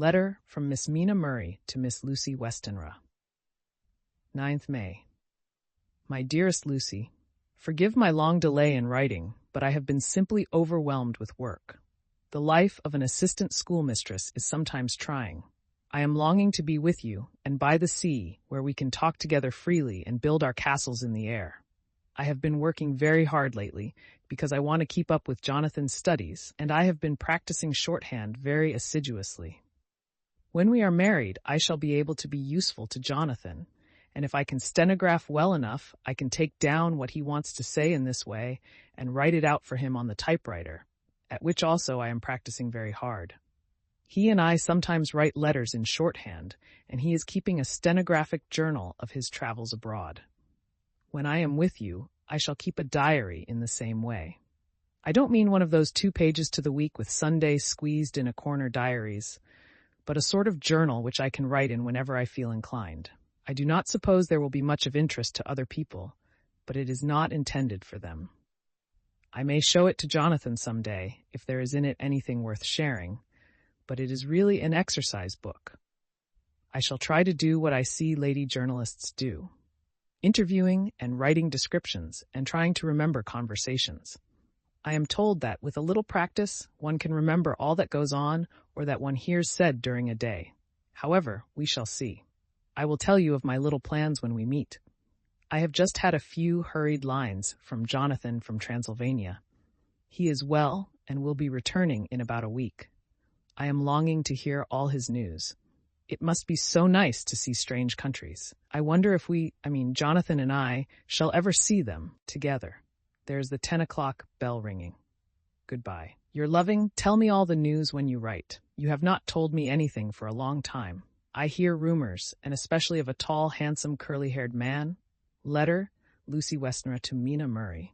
Letter from Miss Mina Murray to Miss Lucy Westenra. 9th May. My dearest Lucy, forgive my long delay in writing, but I have been simply overwhelmed with work. The life of an assistant schoolmistress is sometimes trying. I am longing to be with you and by the sea, where we can talk together freely and build our castles in the air. I have been working very hard lately because I want to keep up with Jonathan's studies, and I have been practicing shorthand very assiduously. When we are married, I shall be able to be useful to Jonathan, and if I can stenograph well enough, I can take down what he wants to say in this way and write it out for him on the typewriter, at which also I am practicing very hard. He and I sometimes write letters in shorthand, and he is keeping a stenographic journal of his travels abroad. When I am with you, I shall keep a diary in the same way. I don't mean one of those 2 pages to the week with Sunday squeezed in a corner diaries, but a sort of journal which I can write in whenever I feel inclined. I do not suppose there will be much of interest to other people, but it is not intended for them. I may show it to Jonathan some day, if there is in it anything worth sharing, but it is really an exercise book. I shall try to do what I see lady journalists do, interviewing and writing descriptions and trying to remember conversations. I am told that with a little practice, one can remember all that goes on or that one hears said during a day. However, we shall see. I will tell you of my little plans when we meet. I have just had a few hurried lines from Jonathan from Transylvania. He is well and will be returning in about a week. I am longing to hear all his news. It must be so nice to see strange countries. I wonder if Jonathan and I, shall ever see them together. There's the 10 o'clock bell ringing. Goodbye. Your loving, tell me all the news when you write. You have not told me anything for a long time. I hear rumors, and especially of a tall, handsome, curly-haired man. Letter, Lucy Westenra to Mina Murray.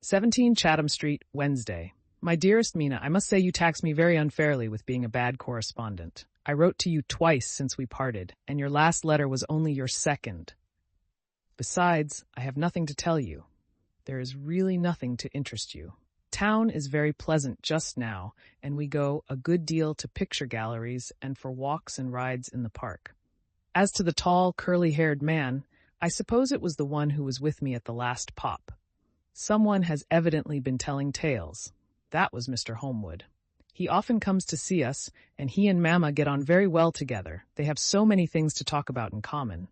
17 Chatham Street, Wednesday. My dearest Mina, I must say you tax me very unfairly with being a bad correspondent. I wrote to you twice since we parted, and your last letter was only your second. Besides, I have nothing to tell you. There is really nothing to interest you. Town is very pleasant just now, and we go a good deal to picture galleries and for walks and rides in the park. As to the tall, curly-haired man, I suppose it was the one who was with me at the last pop. Someone has evidently been telling tales. That was Mr. Holmwood. He often comes to see us, and he and Mamma get on very well together. They have so many things to talk about in common.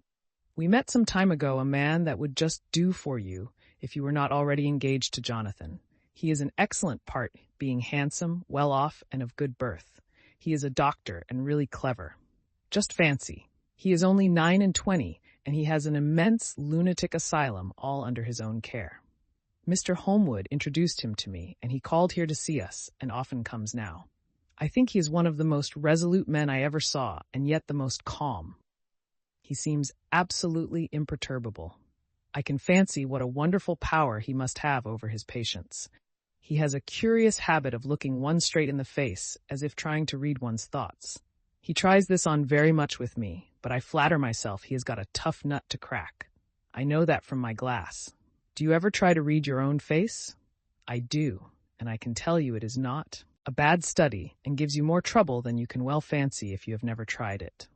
We met some time ago a man that would just do for you if you were not already engaged to Jonathan. He is an excellent part, being handsome, well off, and of good birth. He is a doctor and really clever. Just fancy. He is only 29, and he has an immense lunatic asylum all under his own care. Mr. Holmwood introduced him to me, and he called here to see us, and often comes now. I think he is one of the most resolute men I ever saw, and yet the most calm. He seems absolutely imperturbable. I can fancy what a wonderful power he must have over his patients. He has a curious habit of looking one straight in the face, as if trying to read one's thoughts. He tries this on very much with me, but I flatter myself he has got a tough nut to crack. I know that from my glass. Do you ever try to read your own face? I do, and I can tell you it is not a bad study and gives you more trouble than you can well fancy if you have never tried it.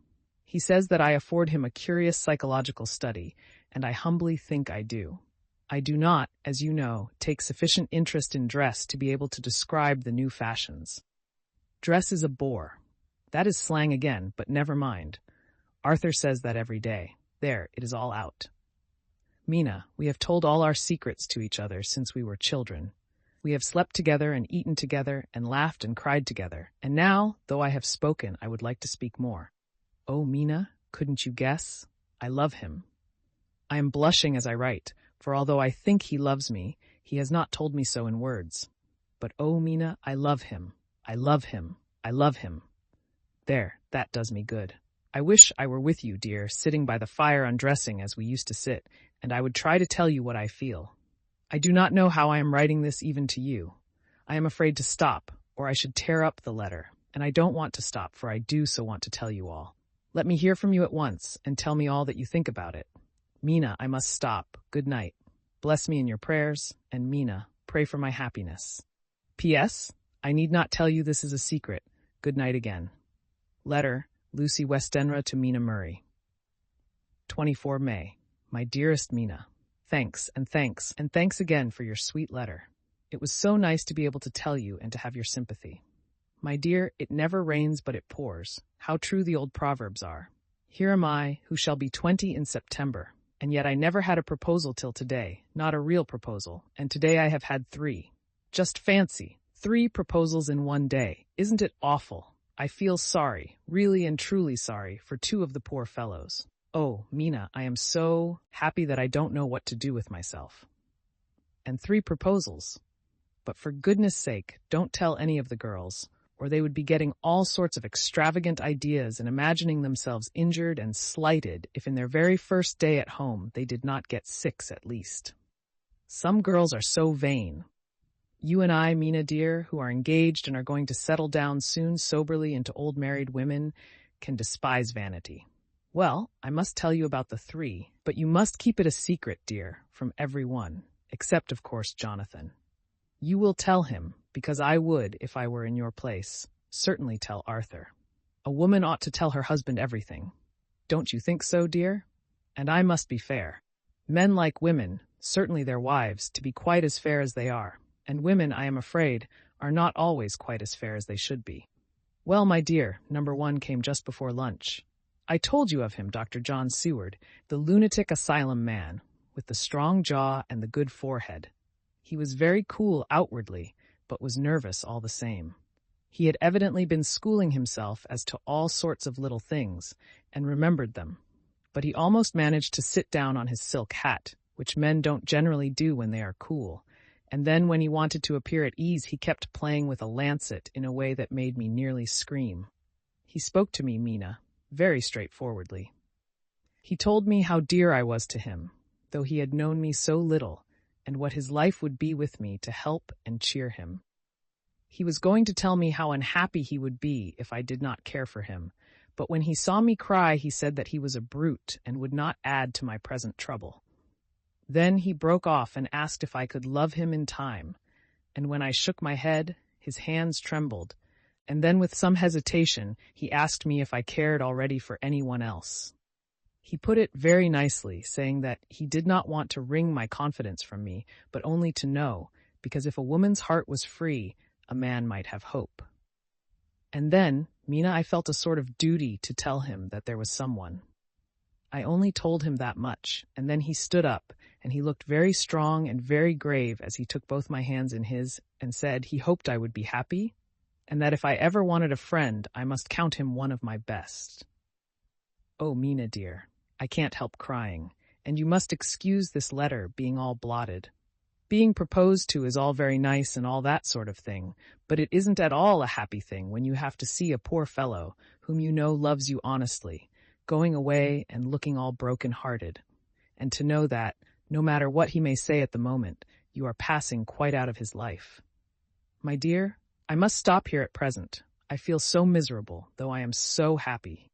He says that I afford him a curious psychological study, and I humbly think I do. I do not, as you know, take sufficient interest in dress to be able to describe the new fashions. Dress is a bore. That is slang again, but never mind. Arthur says that every day. There, it is all out. Mina, we have told all our secrets to each other since we were children. We have slept together and eaten together and laughed and cried together. And now, though I have spoken, I would like to speak more. Oh, Mina, couldn't you guess? I love him. I am blushing as I write, for although I think he loves me, he has not told me so in words. But oh, Mina, I love him. I love him. I love him. There, that does me good. I wish I were with you, dear, sitting by the fire undressing as we used to sit, and I would try to tell you what I feel. I do not know how I am writing this even to you. I am afraid to stop, or I should tear up the letter, and I don't want to stop, for I do so want to tell you all. Let me hear from you at once, and tell me all that you think about it. Mina, I must stop. Good night. Bless me in your prayers, and Mina, pray for my happiness. P.S. I need not tell you this is a secret. Good night again. Letter, Lucy Westenra to Mina Murray. 24 May. My dearest Mina, thanks and thanks and thanks again for your sweet letter. It was so nice to be able to tell you and to have your sympathy. My dear, it never rains but it pours. How true the old proverbs are. Here am I, who shall be 20 in September, and yet I never had a proposal till today, not a real proposal, and today I have had 3. Just fancy, 3 proposals in one day. Isn't it awful? I feel sorry, really and truly sorry, for 2 of the poor fellows. Oh, Mina, I am so happy that I don't know what to do with myself. And 3 proposals. But for goodness sake, don't tell any of the girls, or they would be getting all sorts of extravagant ideas and imagining themselves injured and slighted if in their very first day at home they did not get 6 at least. Some girls are so vain. You and I, Mina dear, who are engaged and are going to settle down soon soberly into old married women, can despise vanity. Well, I must tell you about the 3, but you must keep it a secret, dear, from every one, except, of course, Jonathan. You will tell him, because I would, if I were in your place, certainly tell Arthur. A woman ought to tell her husband everything. Don't you think so, dear? And I must be fair. Men like women, certainly their wives, to be quite as fair as they are, and women, I am afraid, are not always quite as fair as they should be. Well, my dear, number 1 came just before lunch. I told you of him, Dr. John Seward, the lunatic asylum man, with the strong jaw and the good forehead. He was very cool outwardly, but was nervous all the same. He had evidently been schooling himself as to all sorts of little things, and remembered them. But he almost managed to sit down on his silk hat, which men don't generally do when they are cool, and then when he wanted to appear at ease he kept playing with a lancet in a way that made me nearly scream. He spoke to me, Mina, very straightforwardly. He told me how dear I was to him, though he had known me so little, and what his life would be with me to help and cheer him. He was going to tell me how unhappy he would be if I did not care for him, but when he saw me cry he said that he was a brute and would not add to my present trouble. Then he broke off and asked if I could love him in time, and when I shook my head, his hands trembled, and then with some hesitation he asked me if I cared already for anyone else. He put it very nicely, saying that he did not want to wring my confidence from me, but only to know, because if a woman's heart was free, a man might have hope. And then, Mina, I felt a sort of duty to tell him that there was someone. I only told him that much, and then he stood up, and he looked very strong and very grave as he took both my hands in his, and said he hoped I would be happy, and that if I ever wanted a friend, I must count him one of my best. Oh, Mina dear, I can't help crying, and you must excuse this letter being all blotted. Being proposed to is all very nice and all that sort of thing, but it isn't at all a happy thing when you have to see a poor fellow, whom you know loves you honestly, going away and looking all broken-hearted, and to know that, no matter what he may say at the moment, you are passing quite out of his life. My dear, I must stop here at present. I feel so miserable, though I am so happy.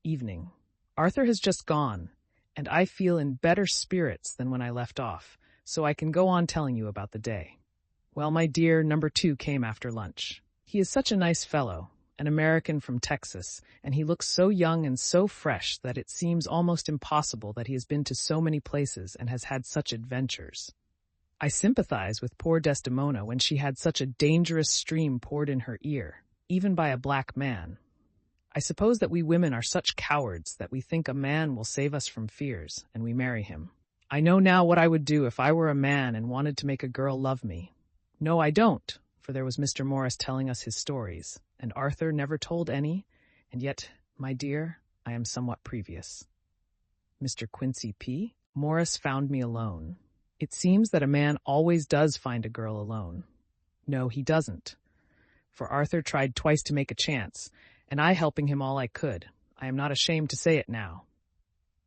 Evening. Arthur has just gone, and I feel in better spirits than when I left off, so I can go on telling you about the day. Well, my dear, number 2 came after lunch. He is such a nice fellow, an American from Texas, and he looks so young and so fresh that it seems almost impossible that he has been to so many places and has had such adventures. I sympathize with poor Desdemona when she had such a dangerous stream poured in her ear, even by a black man. I suppose that we women are such cowards that we think a man will save us from fears, and we marry him. I know now what I would do if I were a man and wanted to make a girl love me. No, I don't, for there was Mr. Morris telling us his stories, and Arthur never told any, and yet, my dear, I am somewhat previous. Mr. Quincy P. Morris found me alone. It seems that a man always does find a girl alone. No, he doesn't, for Arthur tried twice to make a chance, and I helping him all I could. I am not ashamed to say it now.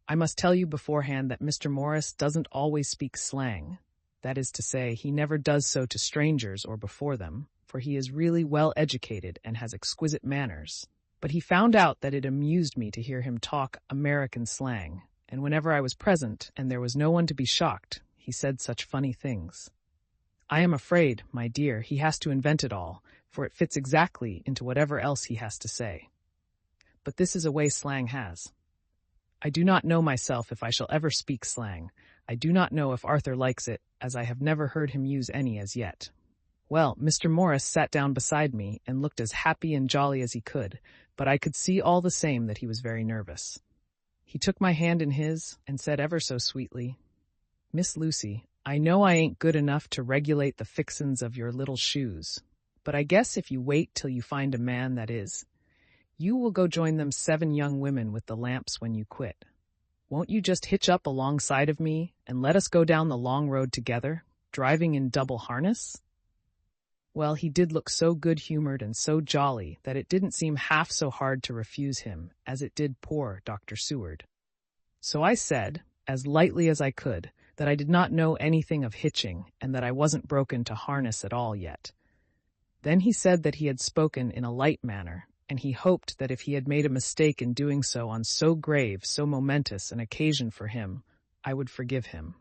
I must tell you beforehand that Mr. Morris doesn't always speak slang. That is to say, he never does so to strangers or before them, for he is really well educated and has exquisite manners. But he found out that it amused me to hear him talk American slang, and whenever I was present and there was no one to be shocked, he said such funny things. I am afraid, my dear, he has to invent it all, for it fits exactly into whatever else he has to say. But this is a way slang has. I do not know myself if I shall ever speak slang. I do not know if Arthur likes it, as I have never heard him use any as yet. Well, Mr. Morris sat down beside me and looked as happy and jolly as he could, but I could see all the same that he was very nervous. He took my hand in his and said ever so sweetly, "Miss Lucy, I know I ain't good enough to regulate the fixins of your little shoes, but I guess if you wait till you find a man that is, you will go join them 7 young women with the lamps when you quit. Won't you just hitch up alongside of me and let us go down the long road together, driving in double harness?" Well, he did look so good-humored and so jolly that it didn't seem half so hard to refuse him as it did poor Dr. Seward. So I said, as lightly as I could, that I did not know anything of hitching and that I wasn't broken to harness at all yet. Then he said that he had spoken in a light manner, and he hoped that if he had made a mistake in doing so on so grave, so momentous an occasion for him, I would forgive him.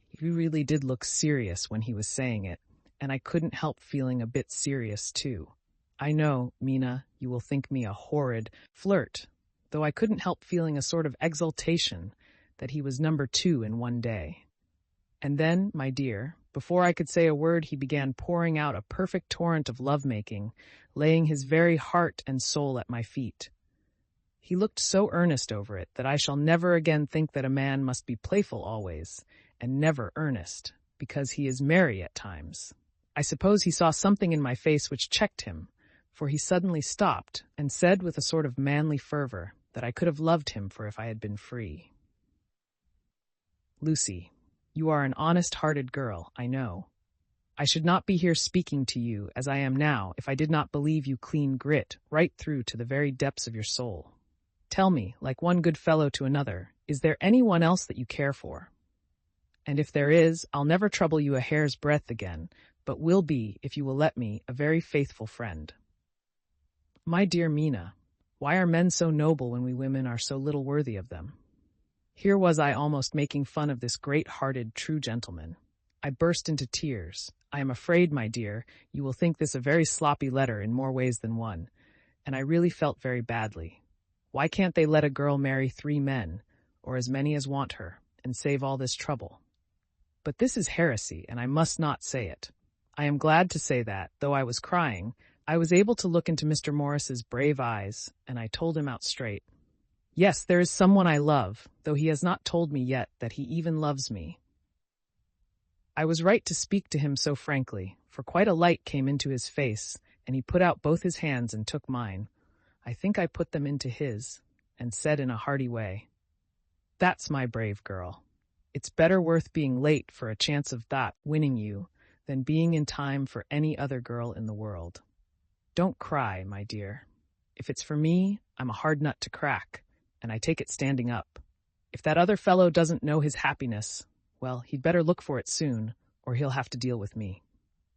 He really did look serious when he was saying it, and I couldn't help feeling a bit serious too. I know, Mina, you will think me a horrid flirt, though I couldn't help feeling a sort of exultation that he was number 2 in one day. And then, my dear, before I could say a word, he began pouring out a perfect torrent of love-making, laying his very heart and soul at my feet. He looked so earnest over it that I shall never again think that a man must be playful always, and never earnest, because he is merry at times. I suppose he saw something in my face which checked him, for he suddenly stopped and said with a sort of manly fervor that I could have loved him for if I had been free. "Lucy, you are an honest-hearted girl, I know. I should not be here speaking to you as I am now if I did not believe you clean grit right through to the very depths of your soul. Tell me, like one good fellow to another, is there any one else that you care for? And if there is, I'll never trouble you a hair's breadth again, but will be, if you will let me, a very faithful friend." My dear Mina, why are men so noble when we women are so little worthy of them? Here was I almost making fun of this great-hearted, true gentleman. I burst into tears. I am afraid, my dear, you will think this a very sloppy letter in more ways than one, and I really felt very badly. Why can't they let a girl marry 3 men, or as many as want her, and save all this trouble? But this is heresy, and I must not say it. I am glad to say that, though I was crying, I was able to look into Mr. Morris's brave eyes, and I told him out straight. Yes, there is someone I love, though he has not told me yet that he even loves me. I was right to speak to him so frankly, for quite a light came into his face, and he put out both his hands and took mine. I think I put them into his, and said in a hearty way, "That's my brave girl. It's better worth being late for a chance of that winning you than being in time for any other girl in the world. Don't cry, my dear. If it's for me, I'm a hard nut to crack, and I take it standing up. If that other fellow doesn't know his happiness, well, he'd better look for it soon, or he'll have to deal with me.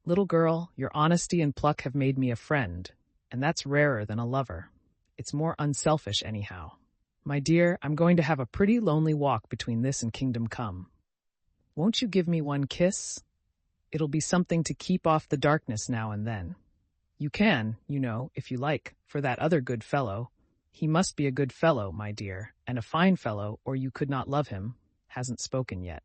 Little girl, your honesty and pluck have made me a friend, and that's rarer than a lover. It's more unselfish anyhow. My dear, I'm going to have a pretty lonely walk between this and Kingdom Come. Won't you give me one kiss? It'll be something to keep off the darkness now and then. You can, you know, if you like, for that other good fellow. He must be a good fellow, my dear, and a fine fellow, or you could not love him. Hasn't spoken yet."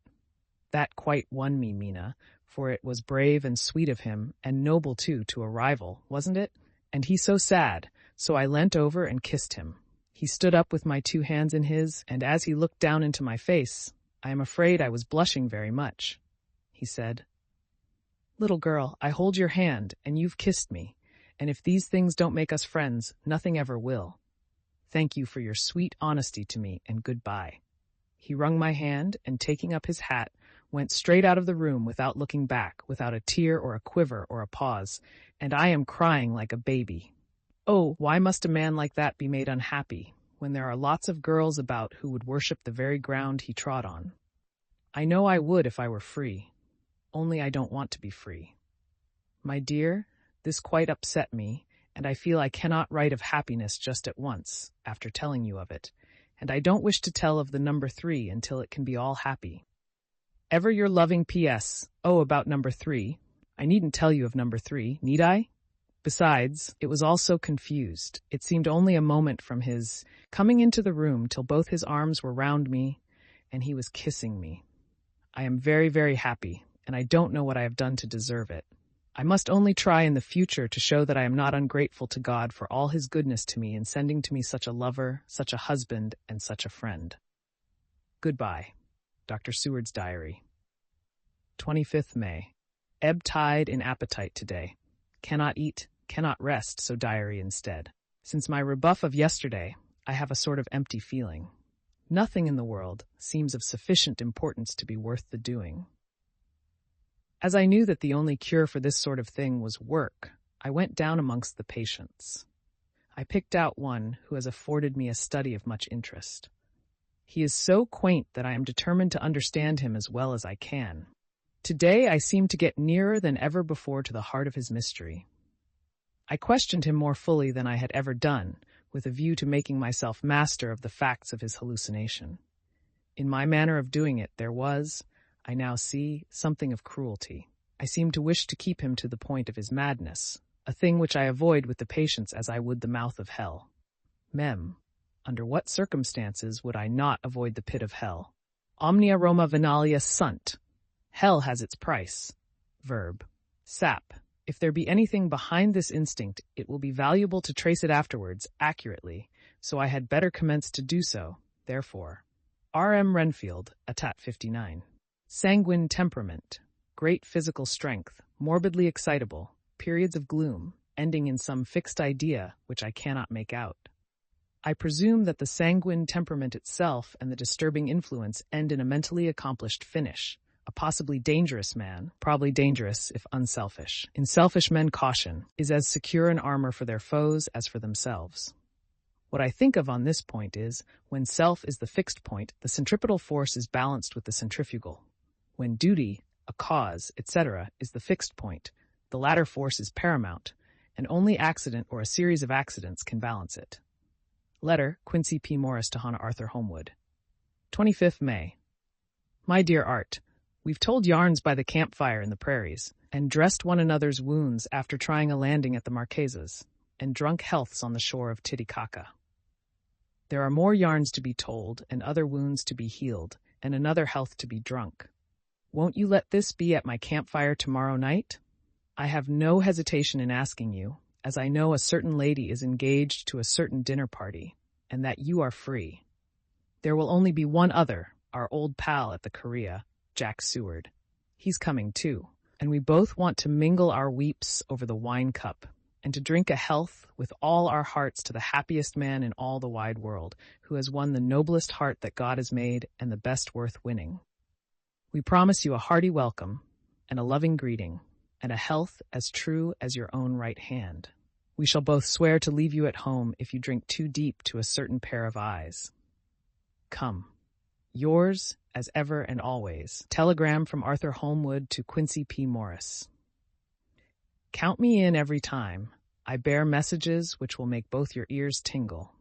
That quite won me, Mina, for it was brave and sweet of him, and noble too, to a rival, wasn't it? And he so sad, so I leant over and kissed him. He stood up with my 2 hands in his, and as he looked down into my face, I am afraid I was blushing very much. He said, "Little girl, I hold your hand, and you've kissed me, and if these things don't make us friends, nothing ever will. Thank you for your sweet honesty to me, and goodbye." He wrung my hand, and taking up his hat, went straight out of the room without looking back, without a tear or a quiver or a pause, and I am crying like a baby. Oh, why must a man like that be made unhappy, when there are lots of girls about who would worship the very ground he trod on? I know I would if I were free. Only I don't want to be free. My dear, this quite upset me, and I feel I cannot write of happiness just at once, after telling you of it, and I don't wish to tell of the number 3 until it can be all happy. Ever your loving P.S. Oh, about number 3. I needn't tell you of number 3, need I? Besides, it was all so confused. It seemed only a moment from his coming into the room till both his arms were round me and he was kissing me. I am very, very happy, and I don't know what I have done to deserve it. I must only try in the future to show that I am not ungrateful to God for all his goodness to me in sending to me such a lover, such a husband, and such a friend. Goodbye. Dr. Seward's Diary. 25th May. Ebb tide in appetite today. Cannot eat, cannot rest, so diary instead. Since my rebuff of yesterday, I have a sort of empty feeling. Nothing in the world seems of sufficient importance to be worth the doing. As I knew that the only cure for this sort of thing was work, I went down amongst the patients. I picked out one who has afforded me a study of much interest. He is so quaint that I am determined to understand him as well as I can. Today I seem to get nearer than ever before to the heart of his mystery. I questioned him more fully than I had ever done, with a view to making myself master of the facts of his hallucination. In my manner of doing it there was, I now see, something of cruelty. I seemed to wish to keep him to the point of his madness, a thing which I avoid with the patients as I would the mouth of hell. Mem. Under what circumstances would I not avoid the pit of hell? Omnia Roma venalia sunt. Hell has its price. Verb. Sap. If there be anything behind this instinct, it will be valuable to trace it afterwards, accurately, so I had better commence to do so, therefore. R. M. Renfield, Attat 59. Sanguine temperament. Great physical strength, morbidly excitable, periods of gloom, ending in some fixed idea which I cannot make out. I presume that the sanguine temperament itself and the disturbing influence end in a mentally accomplished finish. A possibly dangerous man, probably dangerous if unselfish. In selfish men caution is as secure an armor for their foes as for themselves. What I think of on this point is, when self is the fixed point, the centripetal force is balanced with the centrifugal. When duty, a cause, etc., is the fixed point, the latter force is paramount, and only accident or a series of accidents can balance it. Letter, Quincy P. Morris to Hannah Arthur Homewood. 25th May. My dear Art, we've told yarns by the campfire in the prairies, and dressed one another's wounds after trying a landing at the Marquesas, and drunk healths on the shore of Titicaca. There are more yarns to be told, and other wounds to be healed, and another health to be drunk. Won't you let this be at my campfire tomorrow night? I have no hesitation in asking you, as I know a certain lady is engaged to a certain dinner party, and that you are free. There will only be one other, our old pal at the Korea, Jack Seward. He's coming too, and we both want to mingle our weeps over the wine cup, and to drink a health with all our hearts to the happiest man in all the wide world, who has won the noblest heart that God has made and the best worth winning. We promise you a hearty welcome, and a loving greeting, and a health as true as your own right hand. We shall both swear to leave you at home if you drink too deep to a certain pair of eyes. Come. Yours, as ever and always. Telegram from Arthur Homewood to Quincy P. Morris. Count me in every time. I bear messages which will make both your ears tingle.